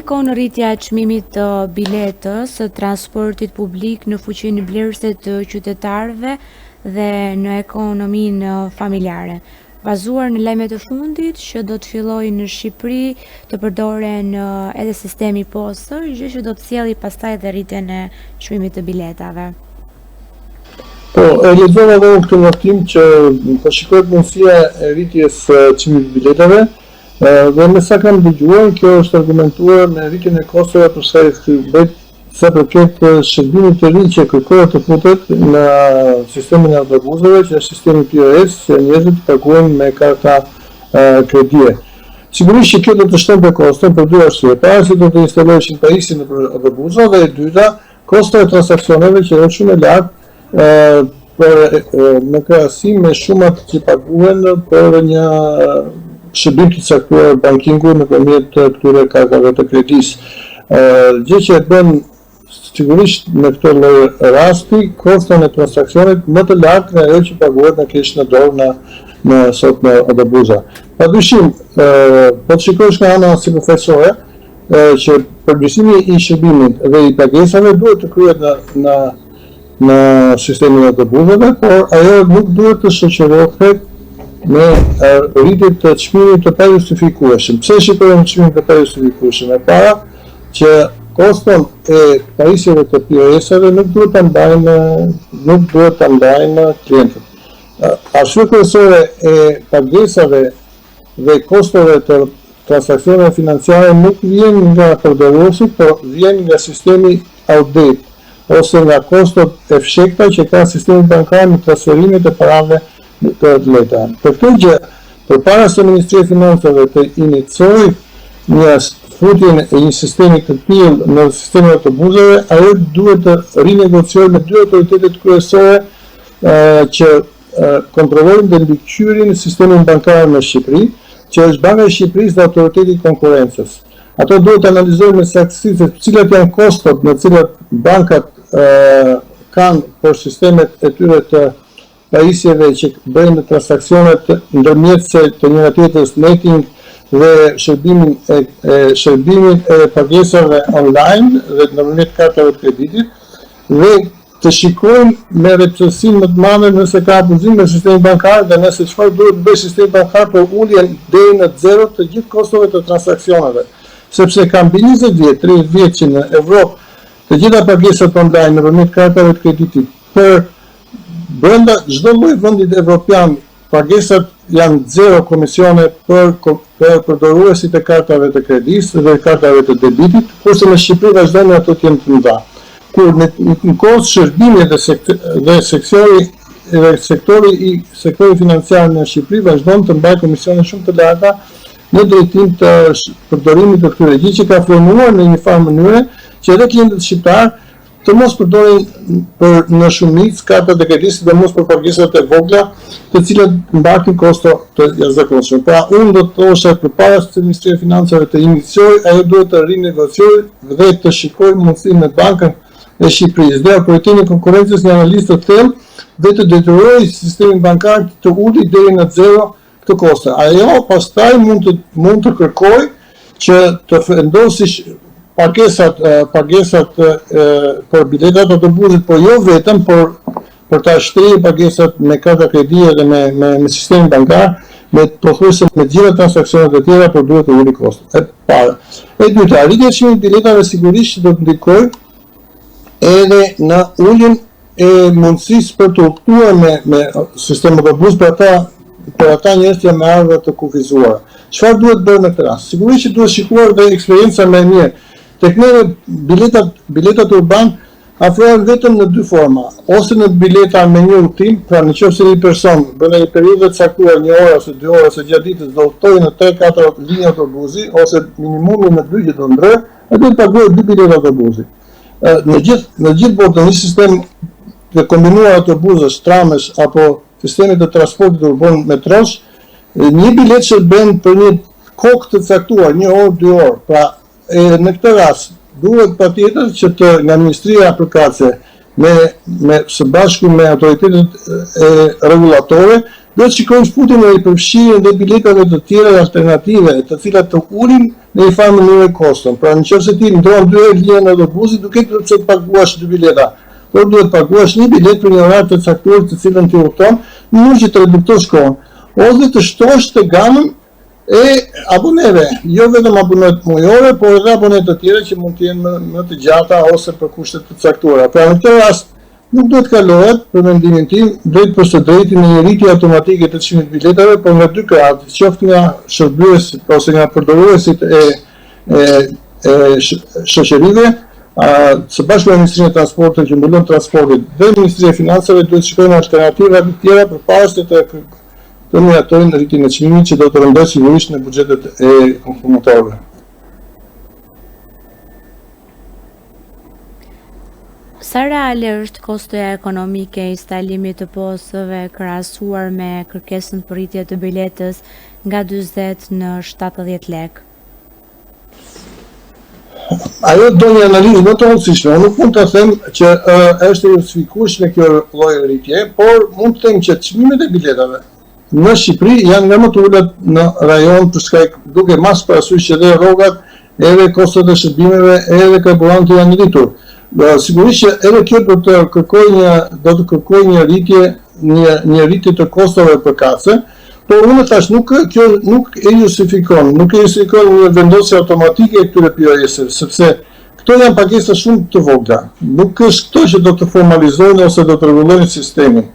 ndikon rritja e çmimit të biletës së transportit publik në fuqinë blerëse të qytetarëve dhe në ekonominë familjare? Bazuar në lajmet e fundit që do të fillojë në Shqipëri të përdoren edhe sistemi postër, gjë që do të sjellë pastaj edhe rritjen e çmimit të biletave. Po, e lexova edhe këtë notim që po shikohet mundësia e rritjes së çmimit të biletave, dhe me sa kam dëgjuar, kjo është argumentuar me rritjen e kostove për sa përket shërbimit të ri që kërkohet të futet në sistemin e autobuseve, që është sistemi POS, që njerëzit paguajnë me karta kredie. Sigurisht që kjo do të shtonte kostën për dy arsye. Para se do të instaloheshin pajisje në autobusa, dhe e dyta, kosto e transaksioneve që janë shumë e lartë në krahasim me shumat që paguhen për një shërbim të caktuar bankingu nëpërmjet këtyre kartave të kredisë. Gjë që e bën sigurisht në këtë lloj rasti koston e transaksionit më të lartë nga ajo që paguhet në kesh në dorë sot në autobusa. Padyshim, po të shikosh nga ana sipërfaqësore, që përmirësimi i shërbimit dhe i pagesave duhet të kryhet në sistemin e autobusave, por ajo nuk duhet të shoqërohet me rritje të çmimit të pajustifikueshëm. Pse shikojmë çmimin të pajustifikueshëm? E para që koston e pajisjeve të POS-ave nuk duhet ta mbajnë klientët. Arsye kryesore e pagesave dhe kostove të transaksioneve financiare nuk vjen nga përdoruesi, por vjen nga sistemi audit ose nga kostot e fshekta që ka sistemi bankar në transferimet e parave të lehta. Për këtë gjë, përpara se Ministria e Financave të iniciojë një futjen e një sistemi të tillë në sistemin e autobuseve, ajo duhet të rinegociohet me dy autoritetet kryesore që kontrollojnë dhe mbikëqyrjen e sistemit bankar në Shqipëri, që është Banka e Shqipërisë dhe Autoriteti i Konkurrencës. Ato duhet të analizojnë me saktësi se cilat janë kostot në cilat bankat kanë për sistemet e tyre të pajisjeve që bëjnë transaksionet ndërmjet të njëra tjetrës netting dhe shërbimin e pagesave online dhe nëpërmjet kartave të kreditit, dhe të shikojnë me rreptësinë më të madhe nëse ka abuzim në sistemin bankar dhe nëse çfarë duhet të bëjë sistemi bankar për uljen deri në zero të gjithë kostove të transaksioneve. Sepse ka mbi 20 vjet, 30 vjet që në Evropë të gjitha pagesat online nëpërmjet kartave të kreditit për brenda çdo lloj vendit evropian pagesat janë zero komisione për përdoruesit e kartave të kredisë dhe kartave të debitit, kurse në Shqipëri vazhdojnë ato të jenë të mëdha. Kur në kohë shërbimi dhe sektori financiar në Shqipëri vazhdon të mbajë komisione shumë të larta në drejtim të përdorimit të këtyre, gjë që ka frenuar në një farë mënyre që edhe klientët shqiptar të mos përdorin për në shumicë kartat e kredisë dhe mos për pagesat e vogla, të cilat mbartin kosto të jashtëzakonshme. Pra, unë do të thosha përpara se Ministria e Financave të iniciojë, ajo duhet të rinegociojë dhe të shikojë mundësinë me Bankën e Shqipërisë dhe Autoritetin e Konkurrencës një analizë të thellë dhe të detyrojë sistemin bankar të ulë deri në zero këtë koste. Ajo pastaj mund të kërkojë që të vendosë pagesat për biletat autobusit, por jo vetëm për ta shtrirë pagesat me karta kredie dhe me sistemin bankar, me pothuajse me gjitha transaksionet e tjera, por duhet të ulë kostot. E para. E dyta, rritja e çmimit të biletave sigurisht do të ndikojë edhe në uljen e mundësisë për të optuar me sistemin autobus për ata njerëz që janë ardhur të kufizuara. Çfarë duhet bërë në këtë rast? Sigurisht që duhet shikuar dhe eksperienca më e mirë. Tek ne biletat urban afrohen vetëm në dy forma, ose në bileta me një udhtim, pra nëse një person brenda një periudhe të caktuar, 1 orë ose 2 orë ose gjatë ditës do udhtojë në 3-4 linja autobusi, ose minimumi në 2 që do ndrojë, atë do të paguajë 2 bileta autobusi. Në gjithë botën një sistem të kombinuar autobusësh, tramesh apo sistemi të transportit urban metrosh, një bilet shërben për një kohë të caktuar, 1 orë, 2 orë. Pra, në këtë rast duhet patjetër që nga Ministria Përkatëse së bashku me autoritetet rregullatore, do të shikojnë shputjen e përfshirjen dhe biletave të tjera alternative, të cilat të ulin në një farë mënyrë koston. Pra nëse ti ndron 2 herë linjën e autobusit, duket pse të paguash 2 bileta, por duhet të paguash një biletë për një orar të caktuar të cilën ti udhton, në mënyrë që të reduktosh kohën, ose të shtosh të gamën e aboneve, jo vetëm abonet mujore, por edhe abonet të tjera që mund të jenë më të gjata ose për kushte të caktuara. Pra në këtë rast nuk duhet kalohet, për mendimin tim, drejt për së drejti në një rritje automatike të çmimit biletave, por nga 2 krahat, qoftë nga shërbyesit ose nga përdoruesit e shoqërive, së bashku me Ministrinë e Transportit që mbulon transportin dhe Ministria e Financave duhet të shkojnë alternativa të tjera përpara se të miratojnë rritjen e çmimit që do të rëndojë sigurisht në buxhetet e konsumatorëve. Sa reale është kostoja ekonomike e instalimit të postëve krahasuar me kërkesën për rritje të biletës nga 40 në 70 lekë? Ajo do një analizë më të rëndësishme. Unë nuk mund të them që është e justifikueshme kjo lloj rritje, por mund të them që çmimet e biletave në Shqipëri janë nga më të ulët në rajon për shkak duke mas parasysh që edhe rrogat, edhe kostot e shërbimeve, edhe karburanti janë rritur. Sigurisht që edhe kjo do të kërkoj një rritje të kostove përkatëse, por unë thash nuk e justifikon një vendosje automatike e këtyre POS-eve, sepse këto janë pagesa shumë të vogla. Nuk është këto që do të formalizojnë ose do të rregullojnë sistemin.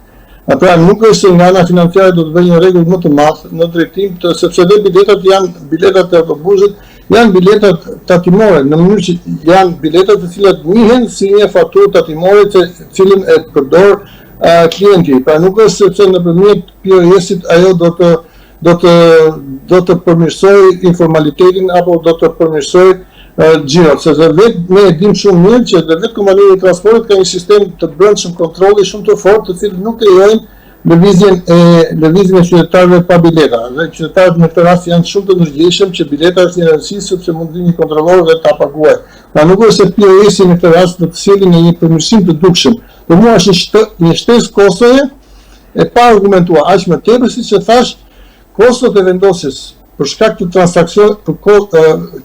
Pra nuk është se nga ana financiare do të bëjë një rregull më të madh në drejtim sepse dhe biletat e autobusit janë biletat tatimore, në mënyrë që janë biletat të cilat njihen si një faturë tatimore të cilën e përdor klienti. Pra nuk është sepse nëpërmjet POS-it ajo do të përmirësoj informalitetin apo do të përmirësoj xhirot, sepse ne e dim shumë mirë që vetë kompania e transportit ka një sistem të brendshëm kontrolli shumë të fortë, të cilët nuk lejojnë lëvizjen e qytetarëve pa bileta. Dhe qytetarët në këtë rast janë shumë të ndërgjegjshëm që bileta është një rëndësi sepse mund të një kontrollor dhe ta paguajë. Pra nuk është se POS-i në këtë rast do të sjellë në një përmirësim të dukshëm. Por mua është një shtesë kostoje e pa argumentuar, aq më tepër siç e thash, kostot e vendosjes për shkak të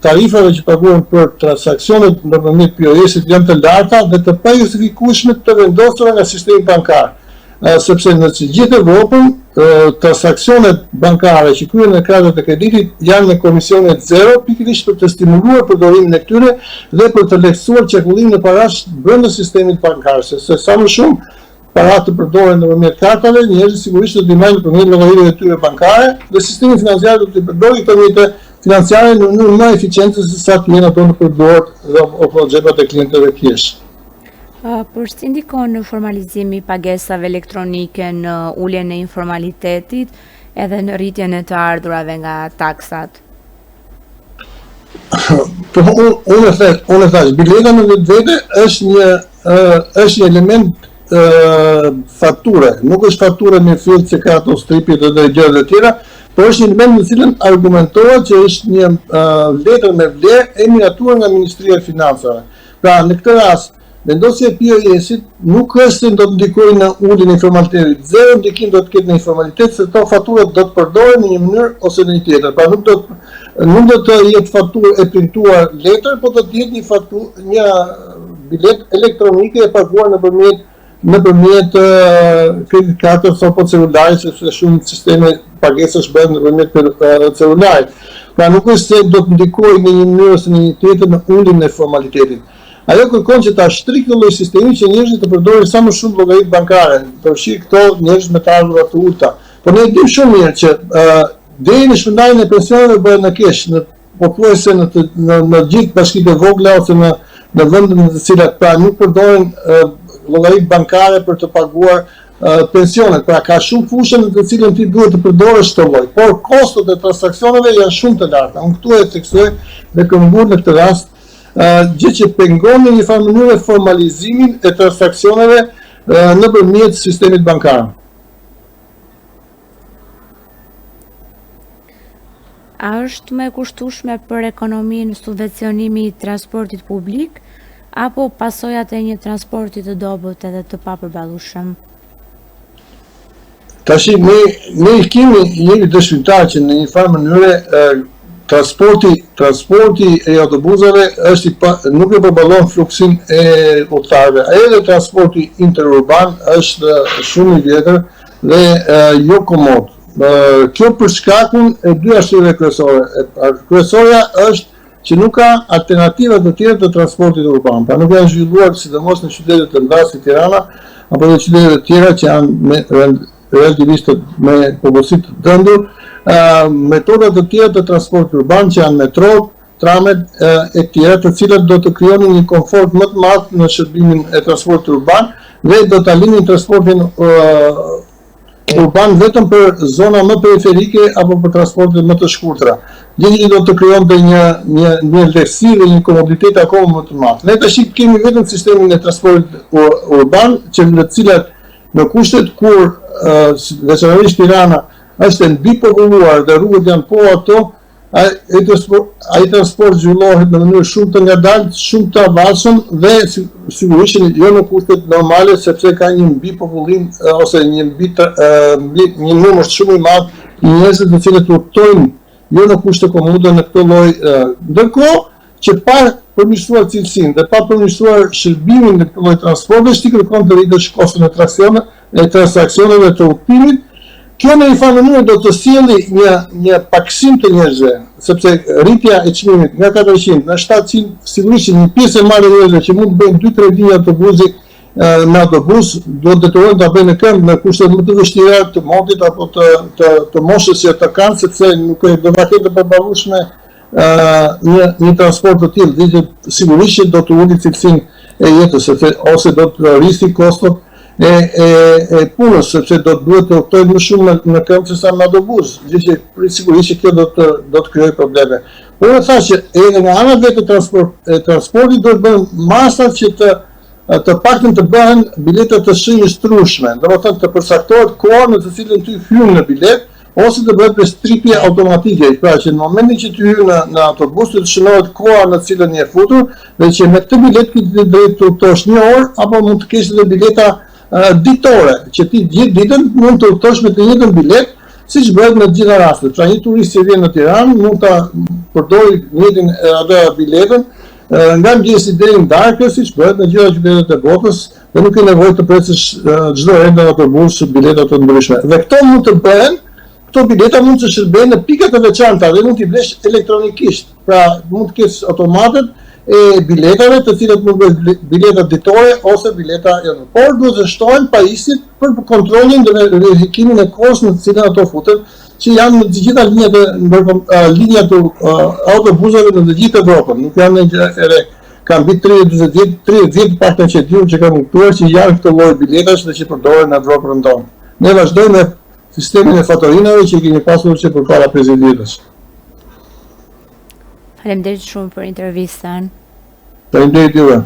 tarifave që paguhen për transaksionet nëpërmjet POS-it janë të larta dhe të pajustifikueshme të vendosura nga sistemi bankar. Sepse në gjithë Evropën, transaksionet bankare që kryhen në kartat e kreditit janë në komisionet zero, pikërisht për të stimuluar përdorimin e këtyre dhe për të lehtësuar qarkullimin e parash brenda sistemit bankar, se sa më shumë para të përdoren nëpërmjet kartave, njerëzit sigurisht do të ndihmojnë nëpërmjet llogarive të tyre bankare dhe sistemi financiar do të përdorë këto mjete financiare në mënyrë më eficiente se sa të jenë ato në përdorur dhe xhepat e klientëve thjesht. Por si ndikon në formalizimi pagesave elektronike në uljen e informalitetit edhe në rritjen e të ardhurave nga taksat? Unë thash, bileta në vetvete është një element fakture, nuk është fakture me fill që ka ato stripit dhe gjëra të tjera, por është një element në cilën argumentohet që është një letër me vlerë e miratur nga Ministria e Financave. Pra në këtë rast, vendosja e POS-it nuk është se do të ndikojë në uljen e informalitetit. Zero ndikim do të ketë në informalitet, se to faturat do të përdoren në një mënyrë ose në një tjetër. Pra nuk do të jetë faturë e printuar letër, por do të jetë një bilet elektronike e paguar nëpërmjet kredit kartës apo celularit, sepse shumë sisteme pagesësh bëhen nëpërmjet celularit. Pra nuk është se do të ndikojë në një mënyrë ose në një tjetër në uljen e formalitetit. Ajo kërkon që ta shtrikë lloj sistemi që njerëzit të përdorin sa më shumë llogari bankare, përfshi këto njerëz me të ardhura të ulta. Por ne e dim shumë mirë që deri në shpërndarjen e pensioneve bëhet në kesh, pothuajse në gjithë bashkitë e vogla ose në vende në të cilat pra nuk përdoren llogarit bankare për të paguar pensionet. Pra ka shumë fushë në të cilën ti duhet të përdorësh këtë lloj, por kostot e transaksioneve janë shumë të larta. Unë këtu e theksoj dhe këmbur në këtë rast gjë që pengon në një farë mënyrë formalizimin e transaksioneve nëpërmjet sistemit bankar. A është më e kushtueshme për ekonominë subvencionimi i transportit publik apo pasojat e një transporti të dobët edhe të papërballueshëm? Tashi, ne jemi dëshmitar që në një farë mënyrë transporti e autobusave nuk e përballon fluksin e udhëtarëve. Edhe transporti interurban është shumë i vjetër dhe jo komod. Kjo për shkakun e dy arsyeve kryesore. Kryesorja është që nuk ka alternativa të tjera të transportit urban. Pra nuk janë zhvilluar sidomos në qytetet të mëdha si Tirana apo në qytetet të tjera që janë relativisht me popullsi të dëndur, metodat të tjera të transportit urban që janë metrot, tramet e tjera, të cilat do të krijonin një komfort më të madh në shërbimin e transportit urban dhe do ta linin transportin urban vetëm për zona më periferike apo për transportet më të shkurtra. Gjë do të krijonte një lehtësi dhe një komoditet akoma më të madh. Ne tash kemi vetëm sistemin e transportit urban, në cilat në kushtet kur veçanërisht Tirana është mbi populluar dhe rrugët janë po ato, ai transport zhvillohet në mënyrë shumë të ngadaltë, shumë të avashëm dhe sigurisht jo në kushtet normale sepse ka një mbipopullim ose një numër shumë i madh i njerëzve të cilët udhtojnë jo në kushte komude në këtë lloj. Ndërkohë që pa përmirësuar cilësinë dhe pa përmirësuar shërbimin në këtë lloj transporti, ti kërkon të rritësh koston e transaksioneve të udhëtimit. Kjo në një farë mënyrë do të sjellë një paksim të njerëzve, sepse rritja e çmimit nga 400 në 700, sigurisht një pjesë e madhe e njerëzve që mund të bëjnë 2-3 linja autobusi në autobus, do të detyrojnë ta bëjnë në këmbë në kushte më të vështira të modit apo të moshës që të kanë, sepse nuk do të ketë të përballueshme një transport të tillë, dhe sigurisht do të ulë cilësinë e jetës, ose do të rrisi kostot e punës, sepse do të duhet të udhtojnë më shumë në këmbë se sa në autobus, gjë që sigurisht që kjo do të krijojë probleme. Por e thash që edhe nga ana vetë transportit do të bëhen masat që të paktën të bëhen bileta të shënjestrueshme, domethënë të përcaktohet koha në të cilën ty hyn në bilet, ose të bëhet me stripje automatike, pra që në momentin që ty hyn në autobus të shënohet koha në të cilën je futur dhe që me këtë bilet ti drejt të udhtosh 1 orë apo mund të kesh edhe bileta ditore, që ti gjithë ditën mund të udhtosh me të njëjtën bilet, siç bëhet në të gjitha rastet. Pra një turist që vjen në Tiranë mund ta përdorë njëjtin atë biletën nga mëngjesi deri në darkë, siç bëhet në gjitha qytetet e botës, dhe nuk ke nevojë të presësh çdo herë në autobus bileta të ndryshme. Dhe këto bileta mund të shërbejnë në pikat e veçanta dhe mund t'i blesh elektronikisht. Pra mund të kesh automatet e biletave, të cilat mund të bëjnë bileta ditore ose bileta javore. Por duhet të shtohen pajisjet për kontrollin dhe verifikimin e kohës në të cilën ato futen, që janë në të gjitha linjat të autobusave në të gjithë Evropën. Nuk janë në ere, kanë mbi 30 vjet paktën që diun që kanë kuptuar që janë këtë lloj biletash dhe që përdoren në Evropën tonë. Ne vazhdojmë me sistemin e fatorinave që kemi pasur që përpara 50 vjetësh. Faleminderit shumë për intervistën. Faleminderit juve.